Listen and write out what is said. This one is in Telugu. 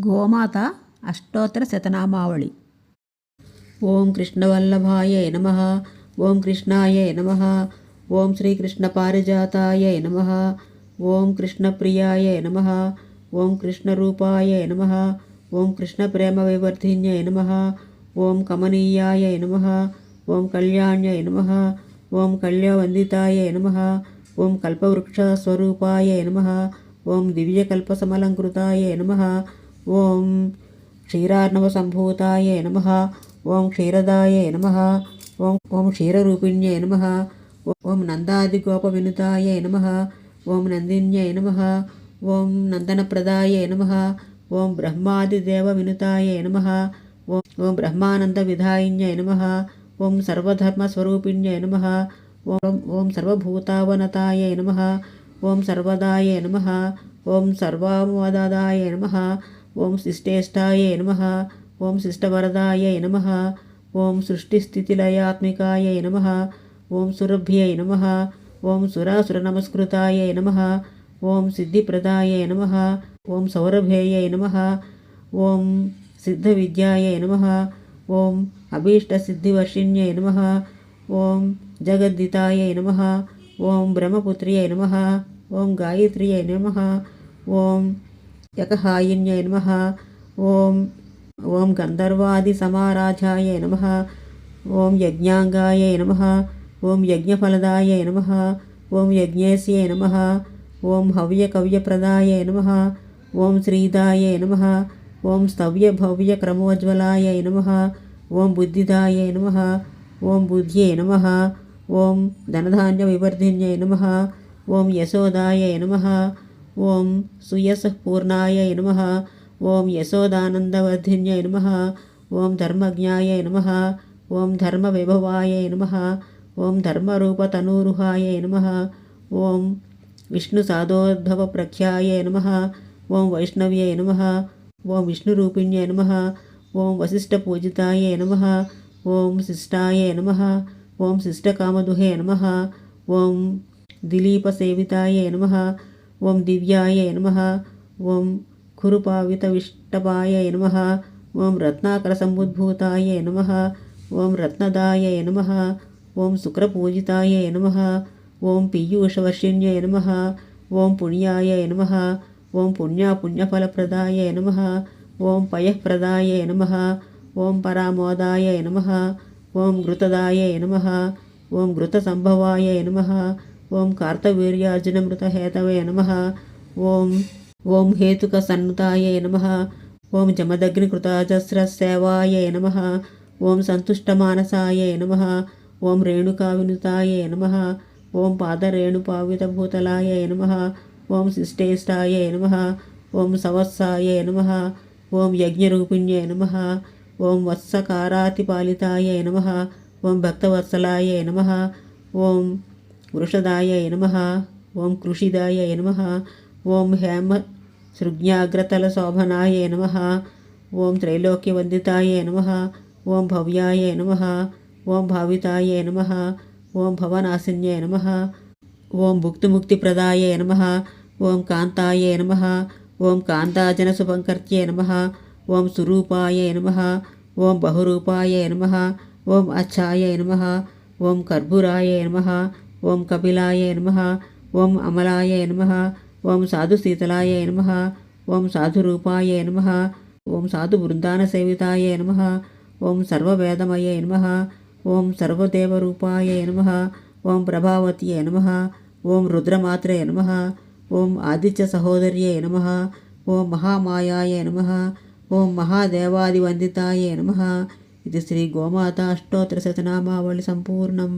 గోమాత అష్టోత్తర శతనామావళి. ఓం కృష్ణవల్లభాయ నమః. ఓం కృష్ణాయ నమః. ఓం శ్రీకృష్ణ పారిజాతాయ నమః. ఓం కృష్ణప్రియాయ నమః. ఓం కృష్ణరూపాయ నమః. ఓం కృష్ణ ప్రేమ వివర్ధిన్యై నమః. ఓం కమనీయాయ నమః. ఓం కళ్యాణ్యై నమః. ఓం కళ్యవందితాయ నమః. ఓం కల్పవృక్ష స్వరూపాయ నమః. ఓం దివ్యకల్పసమలంకృతాయ నమః. ఓం క్షీరార్ణవ సంభూతాయ నమః. ఓం క్షీరదాయ నమః. ఓం క్షీరరూపిణ్యై నమః. ఓం నందాదిగోపవినుతాయ నమః. ఓం నందిన్యై నమః. ఓం నందనప్రదాయ నమః. ఓం బ్రహ్మాదిదేవ వినుతాయ నమః. ఓం బ్రహ్మానంద విధాయిన్యై నమః. ఓం సర్వధర్మస్వరూపిణ్యై నమః. ఓం సర్వభూతావనతాయ నమః. ఓం సర్వదాయ నమః. ఓం సర్వమోదాయ నమః. ఓం శిష్టేష్టాయ నమః. ఓం శిష్టవరదాయ నమః. ఓం సృష్టిస్థితిలయాత్మికాయ నమః. ఓం సురభ్యై నమః. ఓం సురాసురనమస్కృతాయ నమః. ఓం సిద్ధిప్రదాయ నమః. ఓం సౌరభేయై నమః. ఓం సిద్ధవిద్యాయ నమః. ఓం అభీష్టసిద్ధివర్షిణ్యై నమః. ఓం జగద్దితాయ నమః. ఓం బ్రహ్మపుత్ర్యై నమః. ఓం గాయత్ర్యై నమః. ఓం యకహాయిన్యై నమః. ఓం గంధర్వాదిసమారాధ్యాయ నమః. ఓం యజ్ఞాంగాయ నమః. ఓం యజ్ఞఫలదాయ నమః. ఓం యజ్ఞేశ్యై నమః. ఓం హవ్యకవ్యప్రదాయ నమః. ఓం శ్రీదాయ నమః. ఓం స్తవ్యభవ్యక్రమోజ్వలాయ నమః. ఓం బుద్ధిదాయ నమః. ఓం బుద్ధ్యై నమః. ఓం ధనధాన్యవివర్ధిన్యై నమః. ఓం యశోదాయ నమః. ఓం సుయసఃపూర్ణాయ నమః. ఓం యశోదానందవర్ధిన్యై నమః. ఓం ధర్మజ్ఞాయ నమః. ఓం ధర్మవిభవాయ నమః. ఓం ధర్మరూపతనూరుహాయ నమః. ఓం విష్ణుసాదోద్భవప్రఖ్యాయ నమః. ఓం వైష్ణవ్యై నమః. ఓం విష్ణురూపిణ్యై నమః. ఓం వసిష్ఠపూజితాయ నమః. ఓం శిష్టాయ నమః. ఓం శిష్టకామదుహే నమః. ఓం దిలీపసేవితాయ నమః. ఓం దివ్యాయ నమః. ఓం కురుపావితవిష్టపాయ నమః. ఓం రత్నాకరసంబుద్భూతాయ నమః. ఓం రత్నదాయ నమః. ఓం శుక్రపూజితాయ నమః. ఓం పీయూషవర్షిణ్యై నమః. ఓం పుణ్యాయ నమః. ఓం పుణ్యఫలప్రదాయ నమః. ఓం పయఃప్రదాయ నమః. ఓం పరామోదాయ నమః. ఓం ఘృతదాయ నమః. ఓం ఘృతసంభవాయ నమః. ఓం కార్తవీర్యార్జునమృతహేతవే నమః. ఓం హేతుకసన్నుతాయ నమః. ఓం జమదగ్నికృతాజస్రసేవాయ నమః. ఓం సంతుష్టమానసాయ నమః. ఓం రేణుకావినుతాయ నమః. ఓం పాదరేణుపావితభూతలాయ నమః. ఓం శిష్టేష్టాయ నమః. ఓం సవత్సాయ నమః. ఓం యజ్ఞరూపిణ్యై నమః. ఓం వత్సకారాతిపాలితాయ నమః. ఓం భక్తవత్సలాయ నమః. ఓం వృషదాయ నమః. ఓం కృషిదాయ నమః. ఓం హేమసృజ్ఞాగ్రతలశోభనాయ నమః. ఓం త్రైలోక్యవందితాయ నమః. ఓం భవ్యాయ నమః. ఓం భావితాయ నమః. ఓం భవనాశిన్యై నమః. ఓం భుక్తిముక్తిప్రదాయ నమః. ఓం కాంతాయ నమః. ఓం కాంతాజనశుభంకర్త్యై నమః. ఓం సురూపాయ నమః. ఓం బహురూపాయ నమః. ఓం అచ్ఛాయ నమః. ఓం కర్పూరాయ నమః. ఓం కపిలాయ నమః. ఓం అమలాయ నమః. ఓం సాధుశీతలాయ నమః. ఓం సాధురూపాయ నమః. ఓం సాధుబృందానసేవితాయ నమః. ఓం సర్వవేదమయ నమః. ఓం సర్వదేవరూపాయ నమః. ఓం ప్రభావత్యై నమః. ఓం రుద్రమాత్రే నమః. ఓం ఆదిత్య సహోదర్యై నమః. ఓం మహామాయాయ నమః. ఓం మహాదేవాదివందితాయ నమః. ఇది శ్రీ గోమాత అష్టోత్తర శతనామావళి సంపూర్ణం.